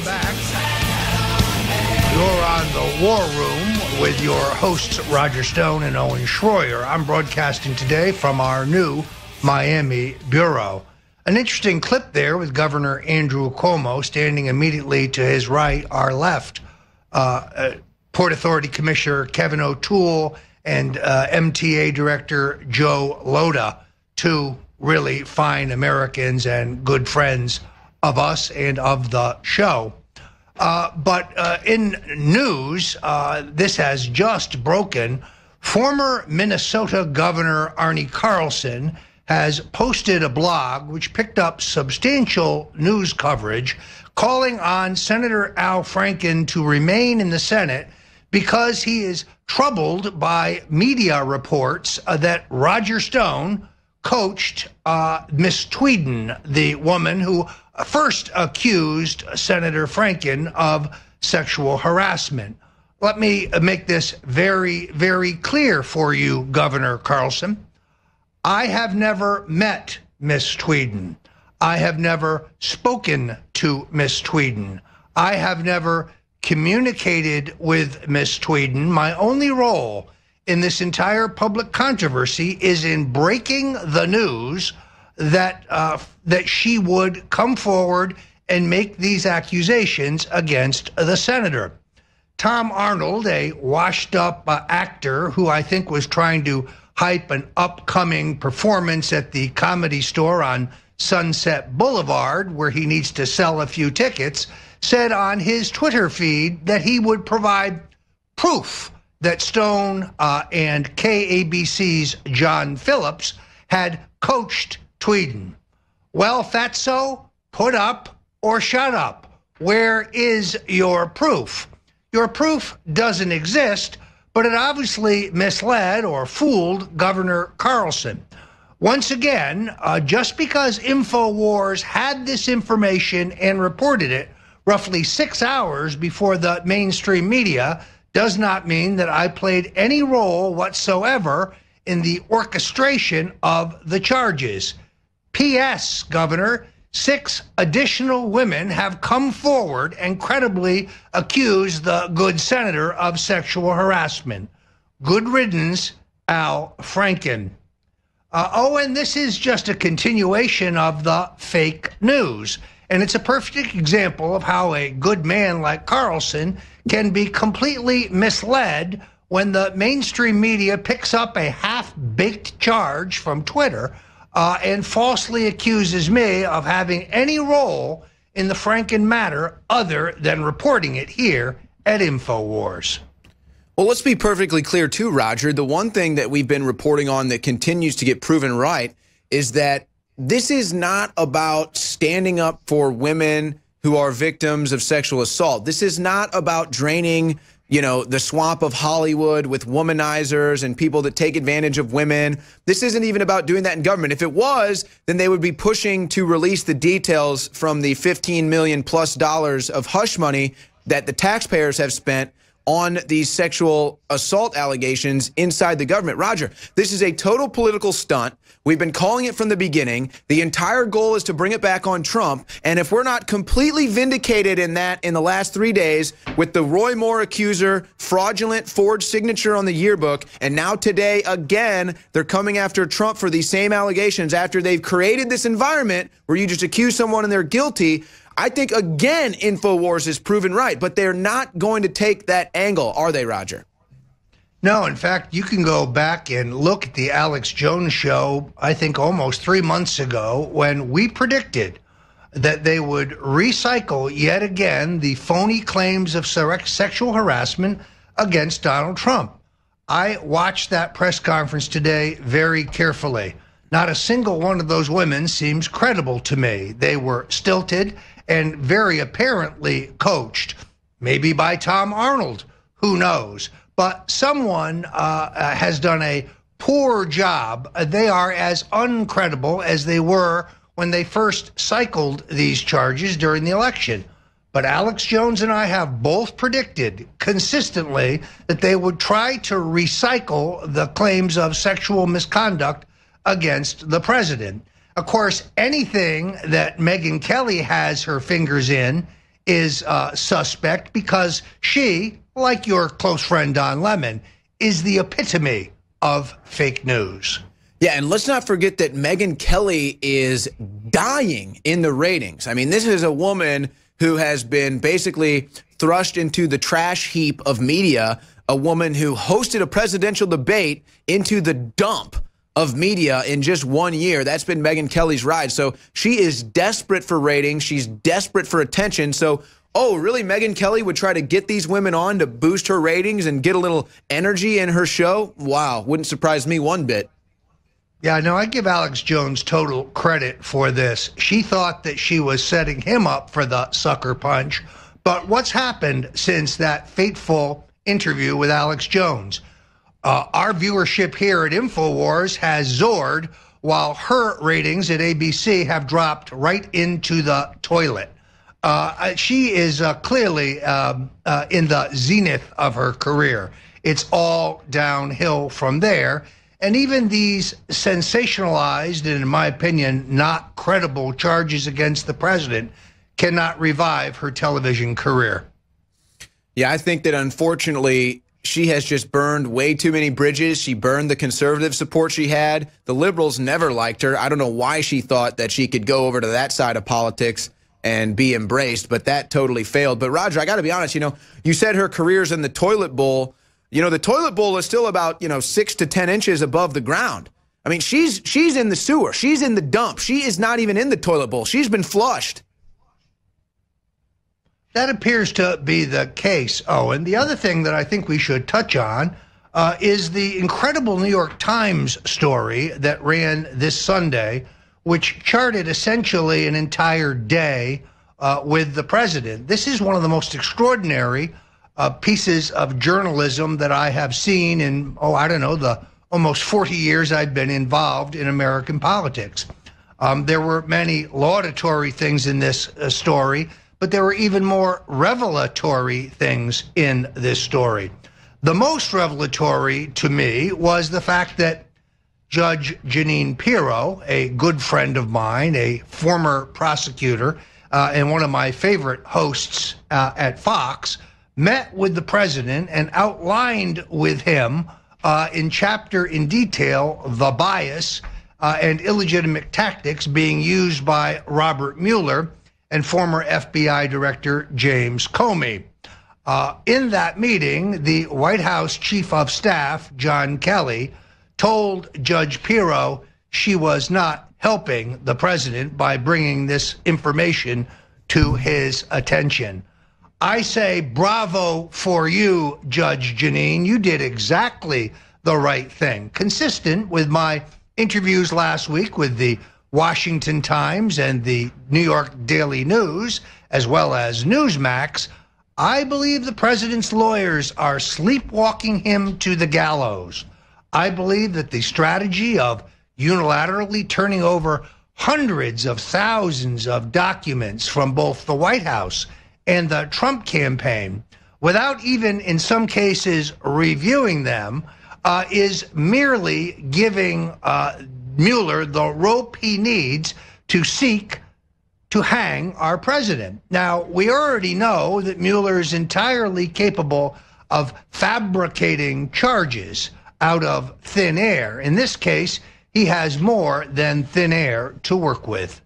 welcome back. You're on the War Room with your hosts, Roger Stone and Owen Schroyer. I'm broadcasting today from our new Miami bureau. An interesting clip there with Governor Andrew Cuomo standing immediately to his right, our left, Port Authority Commissioner Kevin O'Toole and MTA Director Joe Lhota, two really fine Americans and good friends of us and of the show. But in news, this has just broken. Former Minnesota Governor Arne Carlson has posted a blog which picked up substantial news coverage calling on Senator Al Franken to remain in the Senate because he is troubled by media reports that Roger Stone coached Miss Tweeden, the woman who first accused Senator Franken of sexual harassment. Let me make this very, very clear for you, Governor Carlson. I have never met Miss Tweeden. I have never spoken to Miss Tweeden. I have never communicated with Miss Tweeden. My only role in this entire public controversy is in breaking the news that that she would come forward and make these accusations against the senator. Tom Arnold, a washed-up actor who I think was trying to hype an upcoming performance at the Comedy Store on Sunset Boulevard, where he needs to sell a few tickets, said on his Twitter feed that he would provide proof that Stone and KABC's John Phillips had coached Tweeden. Well, if that's so, put up or shut up. Where is your proof? Your proof doesn't exist, but it obviously misled or fooled Governor Carlson. Once again, just because InfoWars had this information and reported it roughly 6 hours before the mainstream media does not mean that I played any role whatsoever in the orchestration of the charges. P.S., Governor, 6 additional women have come forward and credibly accused the good senator of sexual harassment. Good riddance, Al Franken. And this is just a continuation of the fake news. And it's a perfect example of how a good man like Carlson can be completely misled when the mainstream media picks up a half-baked charge from Twitter and falsely accuses me of having any role in the Franken matter other than reporting it here at InfoWars. Well, let's be perfectly clear too, Roger. The one thing that we've been reporting on that continues to get proven right is that this is not about standing up for women who are victims of sexual assault. This is not about draining, the swamp of Hollywood with womanizers and people that take advantage of women. This isn't even about doing that in government. If it was, then they would be pushing to release the details from the $15 million+ of hush money that the taxpayers have spent on these sexual assault allegations inside the government. Roger, this is a total political stunt. We've been calling it from the beginning. The entire goal is to bring it back on Trump. And if we're not completely vindicated in that in the last 3 days with the Roy Moore accuser, fraudulent forged signature on the yearbook, and now today again, they're coming after Trump for these same allegations after they've created this environment where you just accuse someone and they're guilty. I think, again, InfoWars is proven right, but they're not going to take that angle, are they, Roger? No, in fact, you can go back and look at the Alex Jones show, I think almost 3 months ago, when we predicted that they would recycle yet again the phony claims of sexual harassment against Donald Trump. I watched that press conference today very carefully. Not a single one of those women seems credible to me. They were stilted and very apparently coached, maybe by Tom Arnold, who knows? But someone has done a poor job. They are as uncredible as they were when they first cycled these charges during the election. But Alex Jones and I have both predicted consistently that they would try to recycle the claims of sexual misconduct against the president. Of course, anything that Megyn Kelly has her fingers in is suspect because she, like your close friend Don Lemon, is the epitome of fake news. Yeah, and let's not forget that Megyn Kelly is dying in the ratings. I mean, this is a woman who has been basically thrust into the trash heap of media, a woman who hosted a presidential debate into the dump of media in just 1 year. That's been Megyn Kelly's ride. So she is desperate for ratings. She's desperate for attention. So, oh, really, Megyn Kelly would try to get these women on to boost her ratings and get a little energy in her show? Wow, wouldn't surprise me one bit. Yeah, no, I give Alex Jones total credit for this. She thought that she was setting him up for the sucker punch. But what's happened since that fateful interview with Alex Jones? Our viewership here at InfoWars has soared, while her ratings at ABC have dropped right into the toilet. She is clearly in the zenith of her career. It's all downhill from there. And even these sensationalized and, in my opinion, not credible charges against the president cannot revive her television career. Yeah, I think that unfortunately she has just burned way too many bridges. She burned the conservative support she had. The liberals never liked her. I don't know why she thought that she could go over to that side of politics and be embraced, but that totally failed. But Roger, I got to be honest, you said her career's in the toilet bowl. The toilet bowl is still about, 6 to 10 inches above the ground. I mean, she's in the sewer. She's in the dump. She is not even in the toilet bowl. She's been flushed. That appears to be the case, Owen. The other thing that I think we should touch on is the incredible New York Times story that ran this Sunday, which charted essentially an entire day with the president. This is one of the most extraordinary pieces of journalism that I have seen in, the almost 40 years I've been involved in American politics. There were many laudatory things in this story, but there were even more revelatory things in this story. The most revelatory to me was the fact that Judge Jenean Perio, a good friend of mine, a former prosecutor, and one of my favorite hosts at Fox, met with the president and outlined with him in detail the bias and illegitimate tactics being used by Robert Mueller and former FBI Director James Comey. In that meeting, the White House Chief of Staff, John Kelly, told Judge Perio she was not helping the president by bringing this information to his attention. I say bravo for you, Judge Jenean. You did exactly the right thing. Consistent with my interviews last week with the Washington Times and the New York Daily News, as well as Newsmax, I believe the president's lawyers are sleepwalking him to the gallows. I believe that the strategy of unilaterally turning over hundreds of thousands of documents from both the White House and the Trump campaign, without even in some cases reviewing them, is merely giving Mueller the rope he needs to seek to hang our president. Now, we already know that Mueller is entirely capable of fabricating charges out of thin air. In this case, he has more than thin air to work with.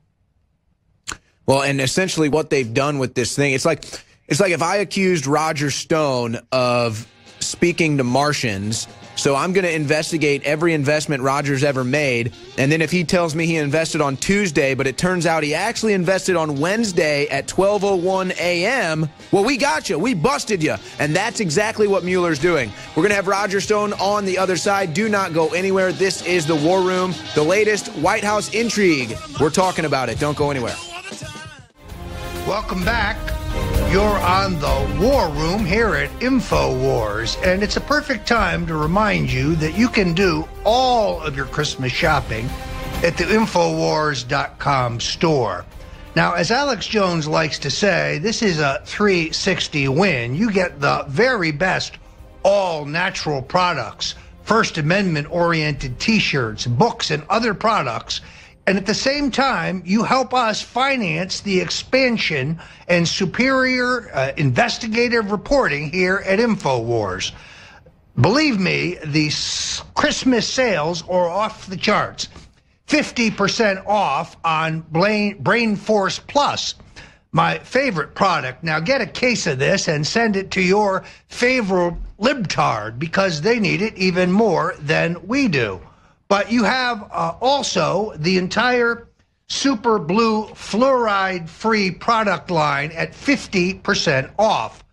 Well, and essentially what they've done with this thing, it's like if I accused Roger Stone of speaking to Martians, so I'm going to investigate every investment Roger's ever made, and then if he tells me he invested on Tuesday, but it turns out he actually invested on Wednesday at 12:01 a.m., well, we got you. We busted you. And that's exactly what Mueller's doing. We're going to have Roger Stone on the other side. Do not go anywhere. This is the War Room, the latest White House intrigue. We're talking about it. Don't go anywhere. Welcome back. You're on the War Room here at InfoWars, and it's a perfect time to remind you that you can do all of your Christmas shopping at the Infowars.com store. Now, as Alex Jones likes to say, this is a 360 win. You get the very best all-natural products, First Amendment-oriented T-shirts, books, and other products And at the same time, you help us finance the expansion and superior investigative reporting here at InfoWars. Believe me, the Christmas sales are off the charts. 50% off on Brain Force Plus, my favorite product. Now get a case of this and send it to your favorite libtard, because they need it even more than we do. But you have also the entire Super Blue fluoride-free product line at 50% off.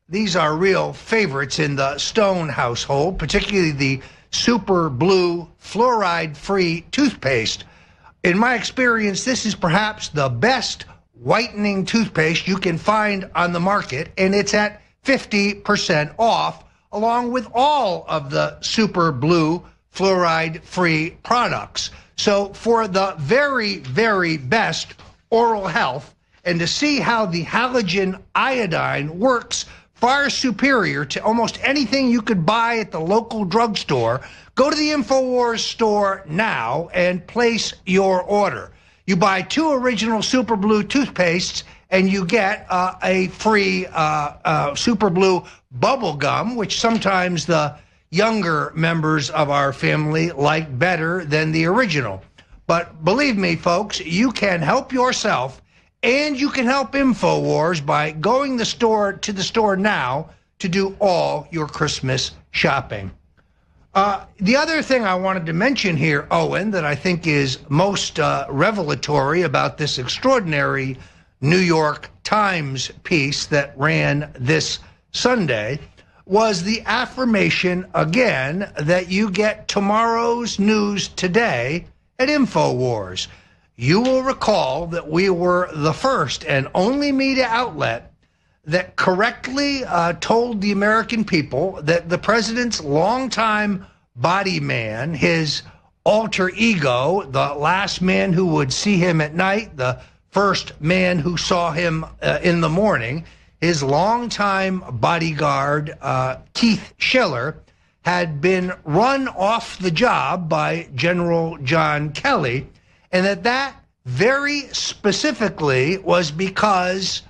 These are real favorites in the Stone household, particularly the Super Blue fluoride-free toothpaste. In my experience, this is perhaps the best whitening toothpaste you can find on the market, and it's at 50% off, along with all of the Super Blue fluoride-free products. So for the very, very best oral health, and to see how the halogen iodine works far superior to almost anything you could buy at the local drugstore, go to the InfoWars store now and place your order. You buy 2 original Super Blue toothpastes and you get a free Super Blue bubble gum, which sometimes the younger members of our family like better than the original. But believe me, folks, you can help yourself and you can help InfoWars by going to the store now to do all your Christmas shopping. The other thing I wanted to mention here, Owen, that I think is most revelatory about this extraordinary New York Times piece that ran this Sunday, was the affirmation again that you get tomorrow's news today at InfoWars. You will recall that we were the first and only media outlet that correctly told the American people that the president's longtime body man, his alter ego, the last man who would see him at night, the first man who saw him in the morning, his longtime bodyguard, Keith Schiller, had been run off the job by General John Kelly, and that very specifically was because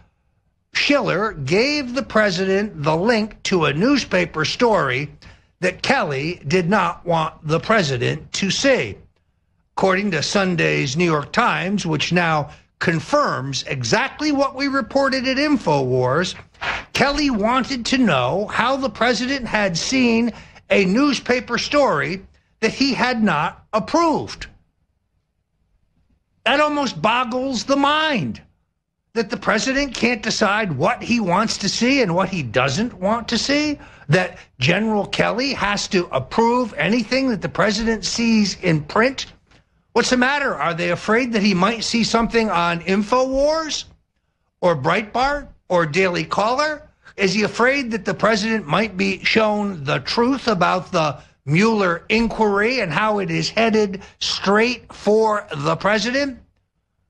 Schiller gave the president the link to a newspaper story that Kelly did not want the president to see. According to Sunday's New York Times, which now confirms exactly what we reported at InfoWars, Kelly wanted to know how the president had seen a newspaper story that he had not approved. That almost boggles the mind, that the president can't decide what he wants to see and what he doesn't want to see, that General Kelly has to approve anything that the president sees in print. What's the matter? Are they afraid that he might see something on InfoWars or Breitbart or Daily Caller? Is he afraid that the president might be shown the truth about the Mueller inquiry and how it is headed straight for the president?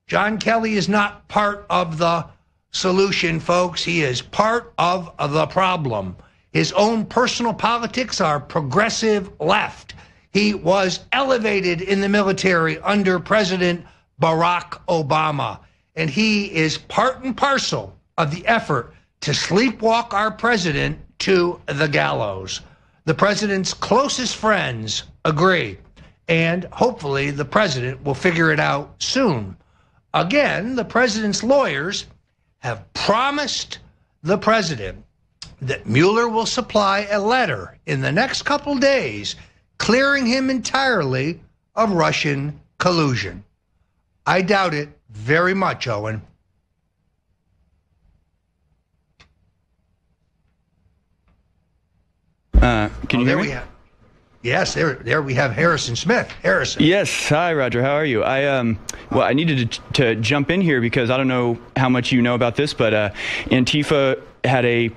John Kelly is not part of the solution, folks. He is part of the problem. His own personal politics are progressive left. He was elevated in the military under President Barack Obama, and he is part and parcel of the effort to sleepwalk our president to the gallows. The president's closest friends agree, and hopefully the president will figure it out soon. Again, the president's lawyers have promised the president that Mueller will supply a letter in the next couple days clearing him entirely of Russian collusion. I doubt it very much, Owen. Can you hear me? Yes, there we have Harrison Smith. Harrison. Yes. Hi, Roger. How are you? Well, I needed to jump in here because I don't know how much you know about this, but Antifa had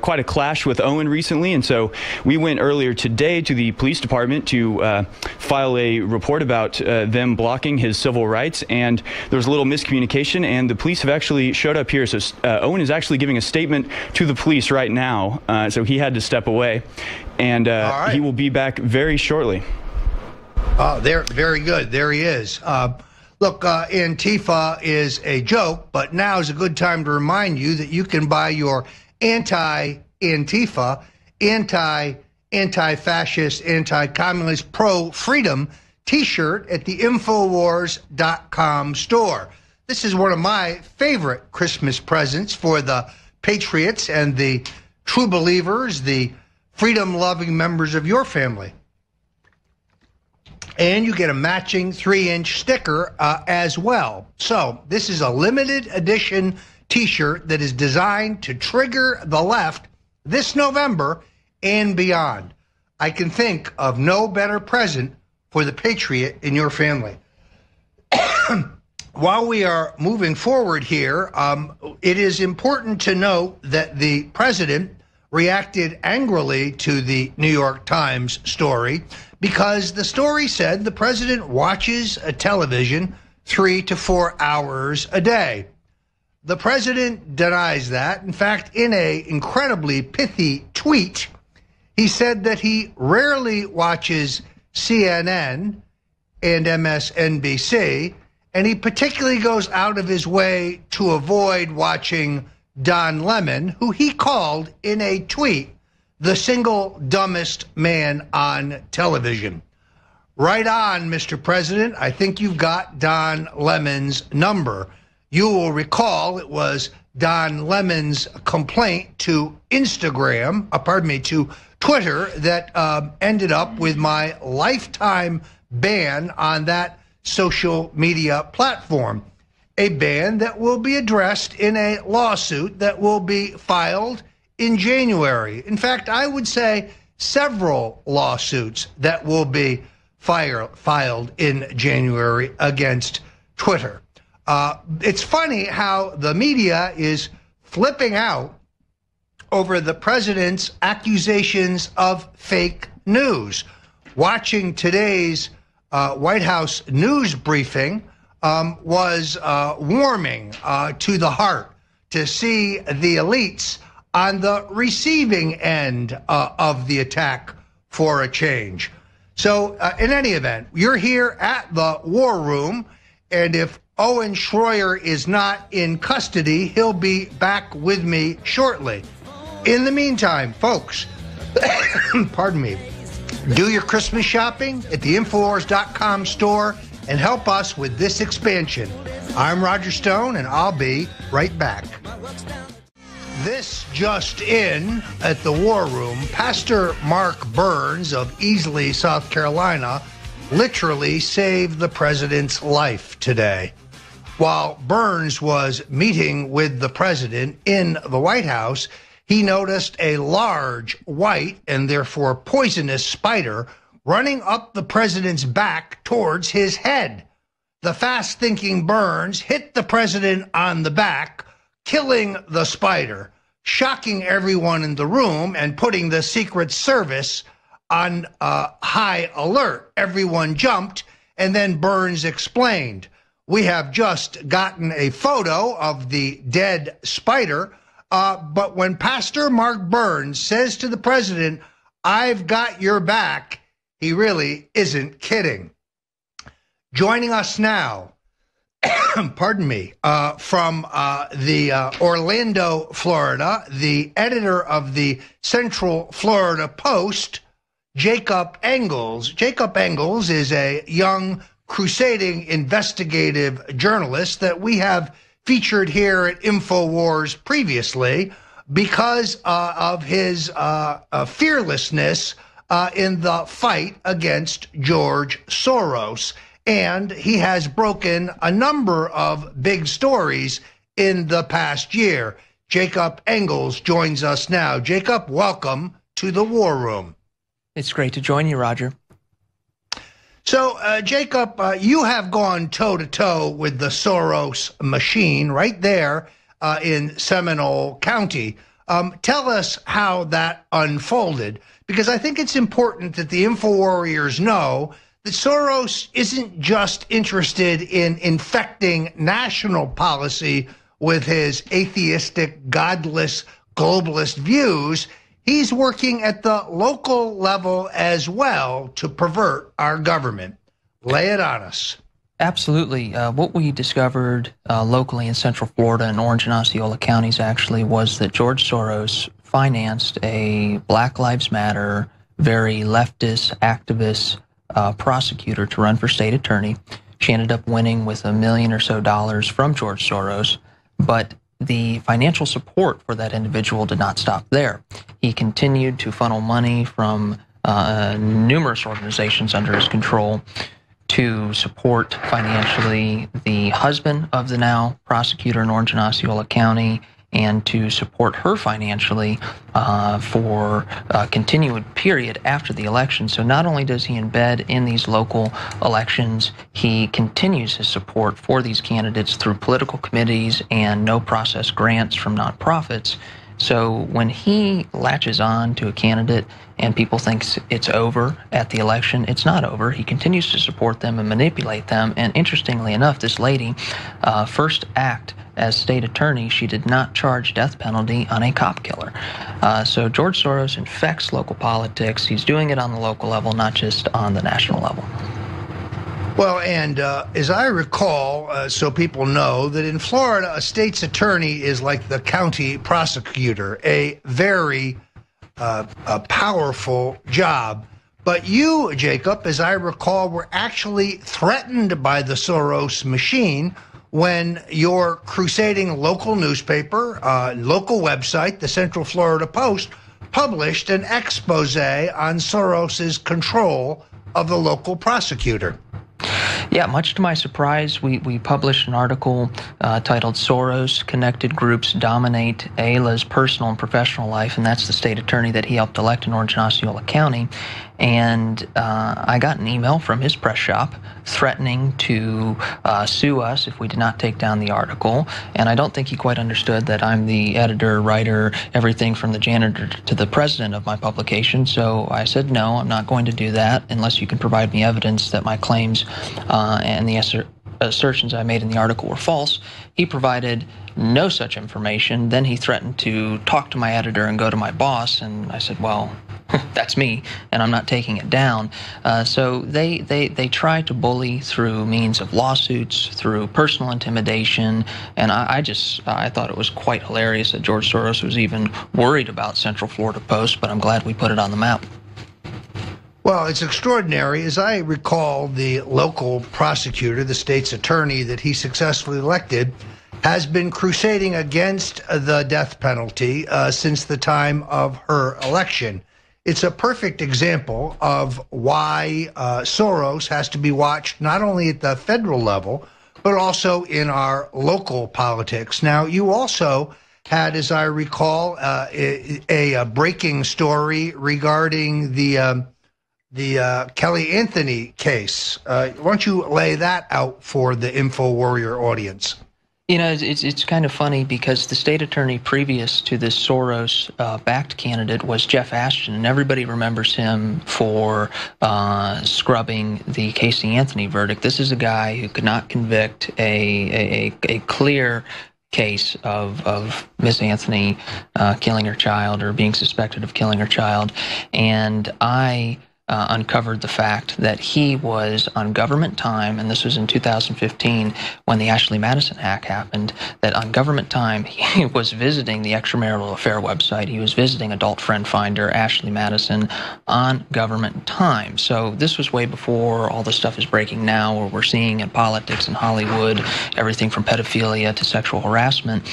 quite a clash with Owen recently, and so we went earlier today to the police department to file a report about them blocking his civil rights, and there was a little miscommunication, and the police have actually showed up here. So Owen is actually giving a statement to the police right now, so he had to step away, and he will be back very shortly. Oh, there, very good. There he is. Look, Antifa is a joke, but now is a good time to remind you that you can buy your anti-Antifa, anti-fascist, anti-communist, pro-freedom T-shirt at the Infowars.com store. This is one of my favorite Christmas presents for the patriots and the true believers, the freedom-loving members of your family. And you get a matching 3-inch sticker as well. So this is a limited edition T-shirt that is designed to trigger the left this November and beyond. I can think of no better present for the patriot in your family. While we are moving forward here, it is important to note that the president reacted angrily to the New York Times story because the story said the president watches a television 3 to 4 hours a day. The president denies that. In fact, in an incredibly pithy tweet, he said that he rarely watches CNN and MSNBC, and he particularly goes out of his way to avoid watching Don Lemon, who he called in a tweet the single dumbest man on television. Right on, Mr. President. I think you've got Don Lemon's number. You will recall it was Don Lemon's complaint to to Twitter that ended up with my lifetime ban on that social media platform. A ban that will be addressed in a lawsuit that will be filed in January. In fact, I would say several lawsuits that will be filed in January against Twitter. It's funny how the media is flipping out over the president's accusations of fake news. Watching today's White House news briefing was warming to the heart to see the elites on the receiving end of the attack for a change. So in any event, you're here at the War Room, and if Owen Schroyer is not in custody, he'll be back with me shortly. In the meantime, folks, pardon me, do your Christmas shopping at the Infowars.com store and help us with this expansion. I'm Roger Stone, and I'll be right back. This just in at the War Room, Pastor Mark Burns of Easley, South Carolina, literally saved the president's life today. While Burns was meeting with the president in the White House, he noticed a large, white, and therefore poisonous spider running up the president's back towards his head. The fast-thinking Burns hit the president on the back, killing the spider, shocking everyone in the room and putting the Secret Service on high alert. Everyone jumped, and then Burns explained, "We have just gotten a photo of the dead spider, but when Pastor Mark Burns says to the president, 'I've got your back,' he really isn't kidding." Joining us now, pardon me, from Orlando, Florida, the editor of the Central Florida Post, Jacob Engels. Jacob Engels is a young, crusading investigative journalist that we have featured here at InfoWars previously because of his fearlessness in the fight against George Soros. And he has broken a number of big stories in the past year. Jacob Engels joins us now. Jacob, welcome to the War Room. It's great to join you, Roger. So, Jacob, you have gone toe-to-toe with the Soros machine right there in Seminole County. Tell us how that unfolded, because I think it's important that the InfoWarriors know that Soros isn't just interested in infecting national policy with his atheistic, godless, globalist views. He's working at the local level as well to pervert our government. Lay it on us. Absolutely. What we discovered locally in Central Florida and Orange and Osceola counties actually was that George Soros financed a Black Lives Matter, very leftist, activist prosecutor to run for state attorney. She ended up winning with $1 million or so from George Soros, but the financial support for that individual did not stop there. He continued to funnel money from numerous organizations under his control to support financially the husband of the now prosecutor in Orange and Osceola County, and to support her financially for a continued period after the election. So not only does he embed in these local elections, he continues his support for these candidates through political committees and no-process grants from nonprofits. So when he latches on to a candidate and people think it's over at the election, it's not over. He continues to support them and manipulate them. And interestingly enough, this lady, first act as state attorney, she did not charge death penalty on a cop killer. So George Soros infects local politics. He's doing it on the local level, not just on the national level. Well, and as I recall, so people know, that in Florida, a state's attorney is like the county prosecutor, a very powerful job. But you, Jacob, as I recall, were actually threatened by the Soros machine when your crusading local newspaper, local website, the Central Florida Post, published an expose on Soros's control of the local prosecutor. Yeah, much to my surprise, we published an article titled Soros Connected Groups Dominate Ayla's Personal and Professional Life, and that's the state attorney that he helped elect in Orange and Osceola County. And I got an email from his press shop threatening to sue us if we did not take down the article. And I don't think he quite understood that I'm the editor, writer, everything from the janitor to the president of my publication. So I said, no, I'm not going to do that unless you can provide me evidence that my claims and the assertions I made in the article were false. He provided no such information. Then he threatened to talk to my editor and go to my boss. And I said, well, that's me, and I'm not taking it down. So they try to bully through means of lawsuits, through personal intimidation, and I thought it was quite hilarious that George Soros was even worried about Central Florida Post, but I'm glad we put it on the map. Well, it's extraordinary. As I recall, the local prosecutor, the state's attorney that he successfully elected, has been crusading against the death penalty since the time of her election. It's a perfect example of why Soros has to be watched not only at the federal level, but also in our local politics. Now, you also had, as I recall, a breaking story regarding the Kelly Anthony case. Why don't you lay that out for the Info Warrior audience? You know, it's kind of funny because the state attorney previous to this Soros-backed candidate was Jeff Ashton, and everybody remembers him for scrubbing the Casey Anthony verdict. This is a guy who could not convict a clear case of Miss Anthony killing her child or being suspected of killing her child, and I uncovered the fact that he was on government time, and this was in 2015 when the Ashley Madison hack happened, that on government time he was visiting the extramarital affair website. He was visiting adult friend finder Ashley Madison on government time. So this was way before all the stuff is breaking now, where we're seeing in politics and Hollywood everything from pedophilia to sexual harassment.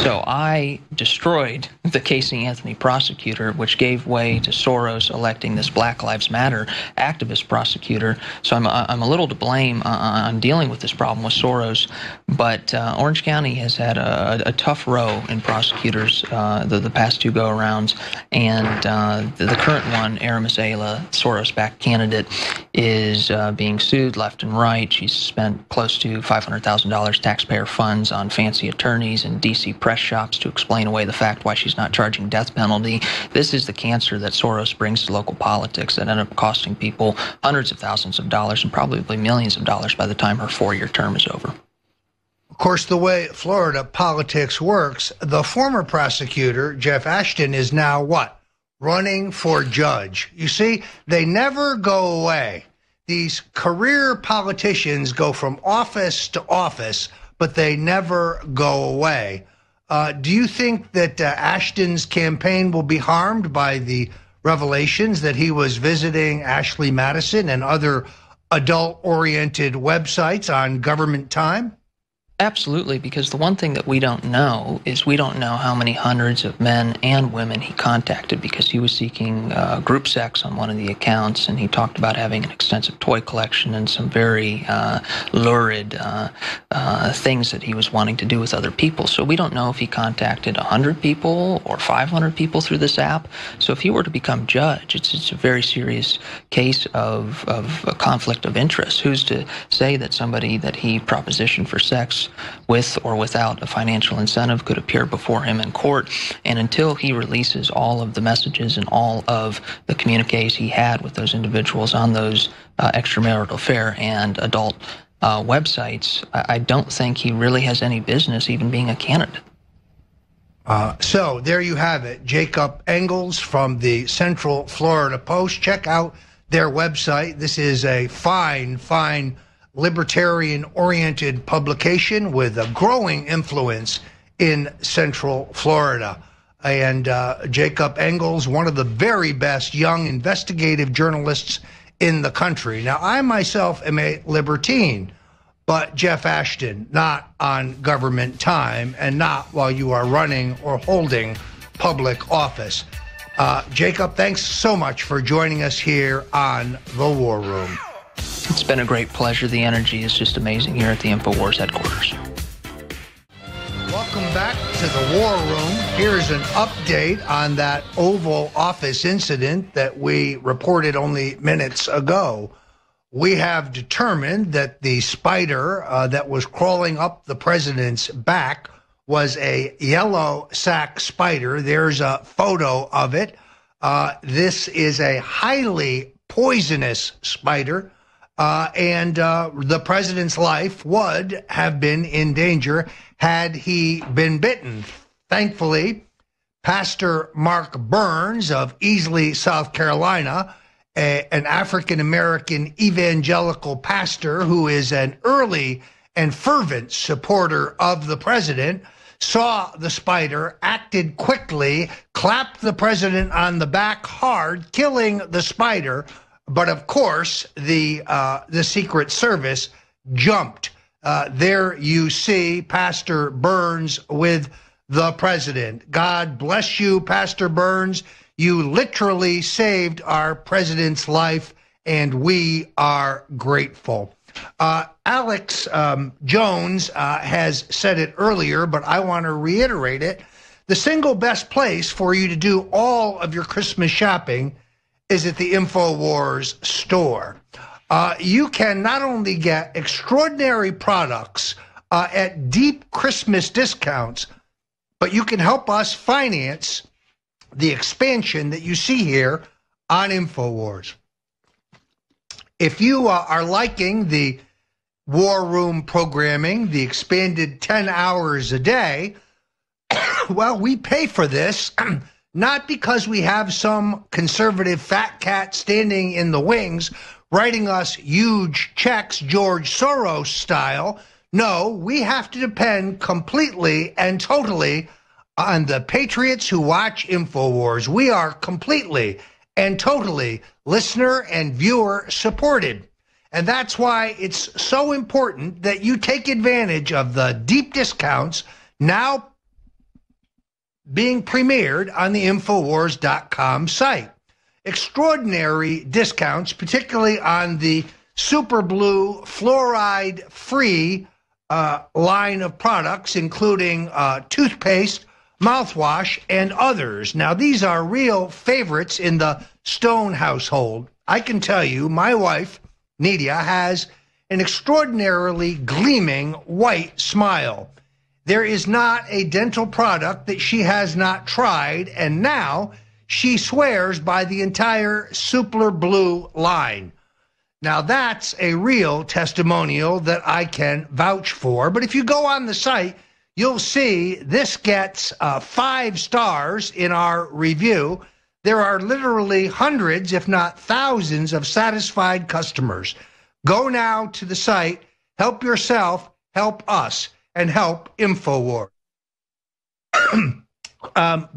So I destroyed the Casey Anthony prosecutor, which gave way to Soros electing this Black Lives Matter activist prosecutor. So I'm a little to blame on dealing with this problem with Soros, but Orange County has had a tough row in prosecutors the past two go-arounds, and the current one, Aramis Ayla, Soros-backed candidate, is being sued left and right. She's spent close to $500,000 taxpayer funds on fancy attorneys and D.C. press shops to explain away the fact why she's not charging death penalty. This is the cancer that Soros brings to local politics that end up costing people hundreds of thousands of dollars and probably millions of dollars by the time her 4-year term is over. Of course, the way Florida politics works, the former prosecutor, Jeff Ashton, is now what? Running for judge. You see, they never go away. these career politicians go from office to office, but they never go away. Do you think that Ashton's campaign will be harmed by the revelations that he was visiting Ashley Madison and other adult-oriented websites on government time? Absolutely, because the one thing that we don't know is we don't know how many hundreds of men and women he contacted, because he was seeking group sex on one of the accounts, and he talked about having an extensive toy collection and some very lurid things that he was wanting to do with other people. So we don't know if he contacted 100 people or 500 people through this app. So if he were to become judge, it's a very serious case of a conflict of interest. Who's to say that somebody that he propositioned for sex with or without a financial incentive could appear before him in court? And until he releases all of the messages and all of the communiques he had with those individuals on those extramarital affair and adult websites, I don't think he really has any business even being a candidate. So there you have it. Jacob Engels from the Central Florida Post. Check out their website. This is a fine libertarian-oriented publication with a growing influence in Central Florida. And Jacob Engels, one of the very best young investigative journalists in the country. Now, I myself am a libertine, but Jeff Ashton, not on government time and not while you are running or holding public office. Jacob, thanks so much for joining us here on The War Room. It's been a great pleasure. The energy is just amazing here at the InfoWars headquarters. Welcome back to the War Room. Here's an update on that Oval Office incident that we reported only minutes ago. We have determined that the spider that was crawling up the president's back was a yellow sac spider. There's a photo of it. This is a highly poisonous spider. And the president's life would have been in danger had he been bitten. Thankfully, Pastor Mark Burns of Easley, South Carolina, an African-American evangelical pastor who is an early and fervent supporter of the president, saw the spider, acted quickly, clapped the president on the back hard, killing the spider. But of course, the Secret Service jumped. There you see Pastor Burns with the president. God bless you, Pastor Burns. You literally saved our president's life, and we are grateful. Alex Jones has said it earlier, but I want to reiterate it. The single best place for you to do all of your Christmas shopping is at the InfoWars store. You can not only get extraordinary products at deep Christmas discounts, but you can help us finance the expansion that you see here on InfoWars. If you are liking the War Room programming, the expanded 10 hours a day, well, we pay for this not because we have some conservative fat cat standing in the wings writing us huge checks, George Soros style. No, we have to depend completely and totally on the patriots who watch InfoWars. We are completely and totally listener and viewer supported. And that's why it's so important that you take advantage of the deep discounts now being premiered on the Infowars.com site. Extraordinary discounts, particularly on the Super Blue fluoride-free line of products, including toothpaste, mouthwash, and others. Now, these are real favorites in the Stone household. I can tell you, my wife, Nidia, has an extraordinarily gleaming white smile. There is not a dental product that she has not tried, and now she swears by the entire Super Blue line. Now, that's a real testimonial that I can vouch for. But if you go on the site, you'll see this gets 5 stars in our review. There are literally hundreds, if not thousands, of satisfied customers. Go now to the site, help yourself, help us, and help InfoWars.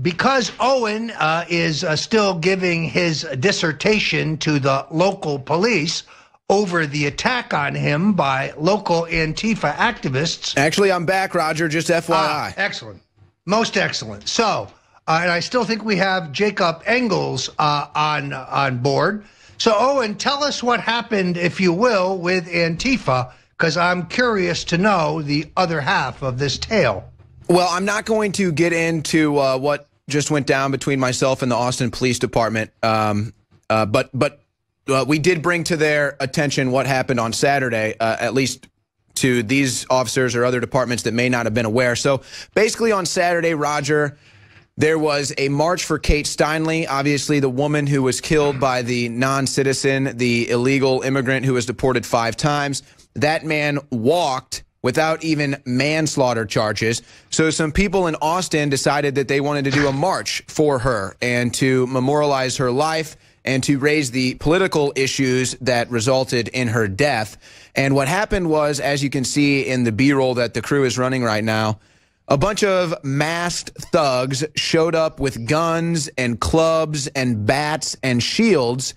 Because Owen is still giving his dissertation to the local police over the attack on him by local Antifa activists. Actually, I'm back, Roger, just FYI. Excellent. Most excellent. So, and I still think we have Jacob Engels on board. So, Owen, tell us what happened, if you will, with Antifa, because I'm curious to know the other half of this tale. Well, I'm not going to get into what just went down between myself and the Austin Police Department, but we did bring to their attention what happened on Saturday, at least to these officers or other departments that may not have been aware. So basically on Saturday, Roger, there was a march for Kate Steinle, obviously the woman who was killed by the non-citizen, the illegal immigrant who was deported 5 times. That man walked without even manslaughter charges. So some people in Austin decided that they wanted to do a march for her and to memorialize her life and to raise the political issues that resulted in her death. And what happened was, as you can see in the B-roll that the crew is running right now, a bunch of masked thugs showed up with guns and clubs and bats and shields.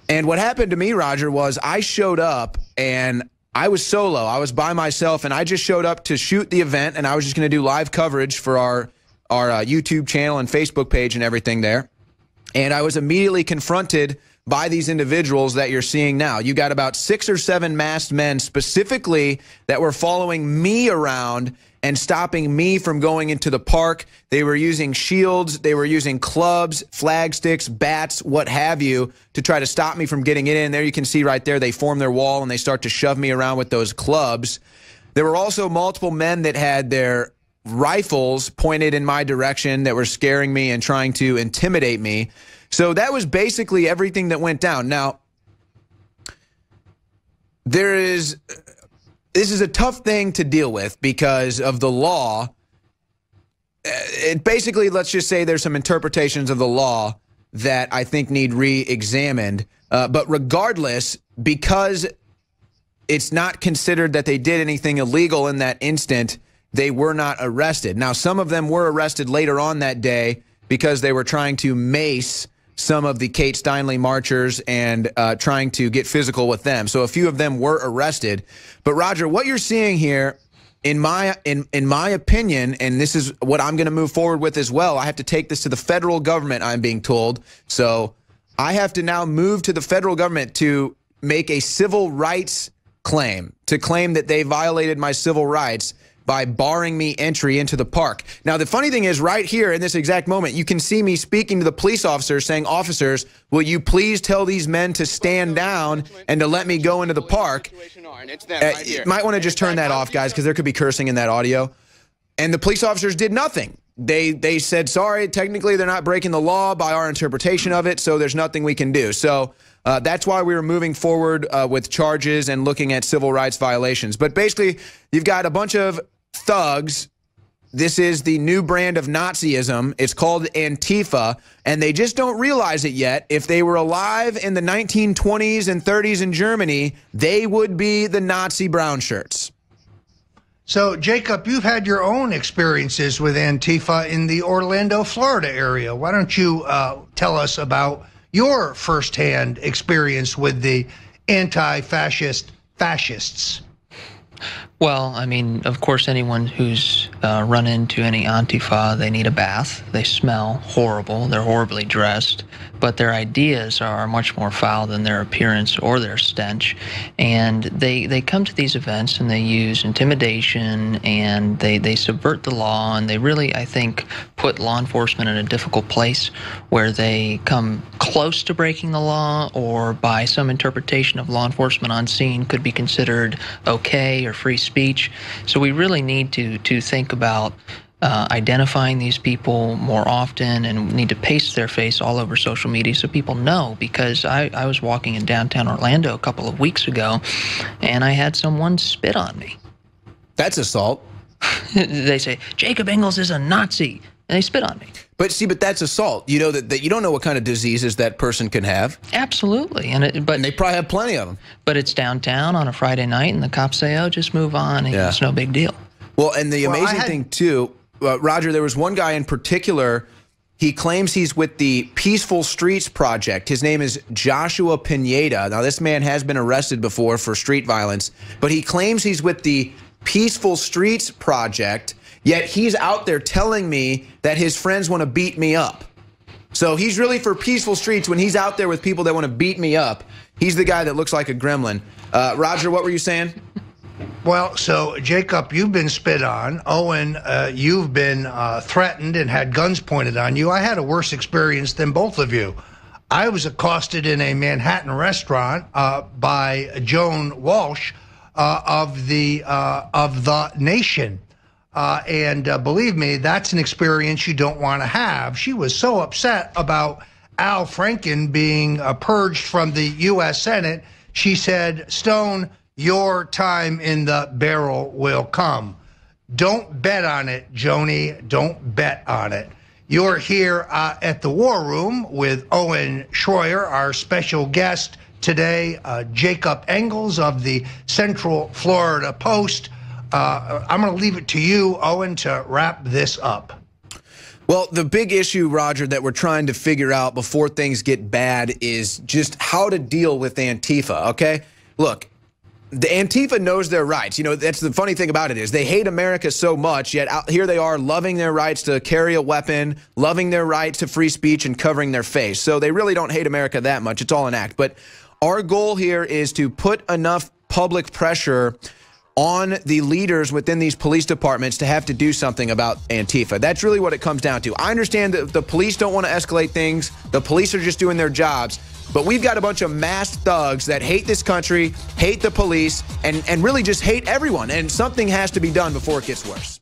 And what happened to me, Roger, was I showed up and I was solo. I was by myself, and I just showed up to shoot the event, and I was just going to do live coverage for our YouTube channel and Facebook page and everything there. And I was immediately confronted by these individuals that you're seeing now. You got about 6 or 7 masked men specifically that were following me around and stopping me from going into the park. They were using shields, they were using clubs, flag sticks, bats, what have you, to try to stop me from getting in. There you can see right there, they form their wall and they start to shove me around with those clubs. There were also multiple men that had their rifles pointed in my direction that were scaring me and trying to intimidate me. So that was basically everything that went down. Now, this is a tough thing to deal with because of the law. It basically, let's just say there's some interpretations of the law that I think need re-examined. But regardless, because it's not considered that they did anything illegal in that instant, they were not arrested. Now, some of them were arrested later on that day because they were trying to mace some of the Kate Steinle marchers and trying to get physical with them. So a few of them were arrested. But Roger, what you're seeing here, in my opinion, and this is what I'm going to move forward with as well, I have to take this to the federal government, I'm being told. So I have to now move to the federal government to make a civil rights claim, to claim that they violated my civil rights by barring me entry into the park. Now, the funny thing is, right here in this exact moment, you can see me speaking to the police officers saying, officers, will you please tell these men to stand down and to let me go into the park? You might want to just turn that off, guys, because there could be cursing in that audio. And the police officers did nothing. They said, sorry, technically they're not breaking the law by our interpretation of it, so there's nothing we can do. So that's why we were moving forward with charges and looking at civil rights violations. But basically, you've got a bunch of thugs. This is the new brand of Nazism. It's called Antifa, and they just don't realize it yet. If they were alive in the 1920s and 30s in Germany, they would be the Nazi brown shirts. So, Jacob, you've had your own experiences with Antifa in the Orlando, Florida area. Why don't you tell us about your firsthand experience with the anti-fascist fascists? Well, I mean, of course, anyone who's run into any Antifa, they need a bath. They smell horrible. They're horribly dressed. But their ideas are much more foul than their appearance or their stench. And they come to these events and they use intimidation and they subvert the law. And they really, I think, put law enforcement in a difficult place where they come close to breaking the law, or by some interpretation of law enforcement on scene could be considered okay or free speech. So we really need to think about identifying these people more often, and need to paste their face all over social media so people know. Because I was walking in downtown Orlando a couple of weeks ago, and I had someone spit on me. That's assault. They say, Jacob Engels is a Nazi. and they spit on me. But see, but that's assault. You know that you don't know what kind of diseases that person can have. Absolutely, and they probably have plenty of them. But it's downtown on a Friday night, and the cops say, "Oh, just move on. And it's no big deal." Well, and the amazing thing too, Roger, there was one guy in particular. He claims he's with the Peaceful Streets Project. His name is Joshua Pineda. Now, this man has been arrested before for street violence, but he claims he's with the Peaceful Streets Project, yet he's out there telling me that his friends want to beat me up. So he's really for peaceful streets when he's out there with people that want to beat me up. He's the guy that looks like a gremlin. Roger, what were you saying? Well, so, Jacob, you've been spit on. Owen, you've been threatened and had guns pointed on you. I had a worse experience than both of you. I was accosted in a Manhattan restaurant by Joan Walsh of the Nation. And believe me, that's an experience you don't want to have. She was so upset about Al Franken being purged from the U.S. Senate. She said, Stone, your time in the barrel will come. Don't bet on it, Joni. Don't bet on it. You're here at the War Room with Owen Schroyer, our special guest today, Jacob Engels of the Central Florida Post. I'm going to leave it to you, Owen, to wrap this up. Well, the big issue, Roger, that we're trying to figure out before things get bad is just how to deal with Antifa, okay? Look, the Antifa knows their rights. You know, that's the funny thing about it is they hate America so much, yet out here they are loving their rights to carry a weapon, loving their rights to free speech and covering their face. So they really don't hate America that much. It's all an act. But our goal here is to put enough public pressure on the leaders within these police departments to have to do something about Antifa. That's really what it comes down to. I understand that the police don't want to escalate things. The police are just doing their jobs. But we've got a bunch of masked thugs that hate this country, hate the police, and really just hate everyone. And something has to be done before it gets worse.